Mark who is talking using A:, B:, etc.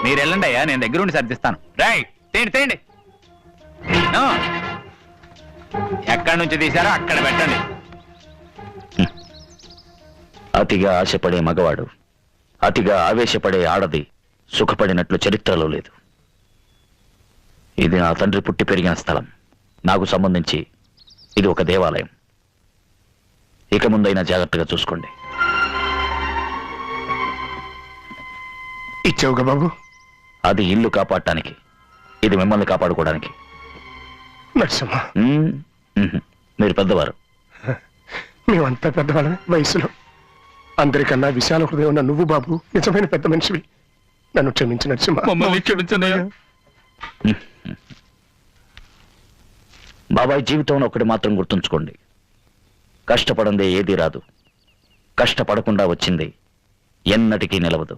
A: మీరు వెళ్ళండి అయ్యా, నేను దగ్గరుండి సర్దిస్తాను. రై తేండి తేండి. ఎక్కడి నుంచి తీశారో అక్కడ పెట్టండి.
B: అతిగా ఆశపడే మగవాడు, అతిగా ఆవేశపడే ఆడది సుఖపడినట్లు చరిత్రలో లేదు. ఇది నా తండ్రి పుట్టి పెరిగిన స్థలం. నాకు సంబంధించి ఇది ఒక దేవాలయం. ఇక ముందైనా జాగ్రత్తగా చూసుకోండి.
C: ఇచ్చావుగా బాబు.
B: అది ఇల్లు కాపాడటానికి, ఇది మిమ్మల్ని కాపాడుకోవడానికి.
C: నరసింహ,
B: మీరు పెద్దవారు.
C: మేమంతా పెద్దవాళ్ళమే వయసులో. అందరికన్నా విశాల హృదయం ఉన్న నువ్వు బాబు నిజమైన పెద్ద మనిషివి. నన్ను క్షమించు నరసింహ.
A: మమ్మల్ని క్షమించనయ్యా.
B: బాబాయ్, జీవితంలో ఒకటి మాత్రం గుర్తుంచుకోండి. కష్టపడందే ఏదీ రాదు. కష్టపడకుండా వచ్చింది ఎన్నటికీ నిలవదు.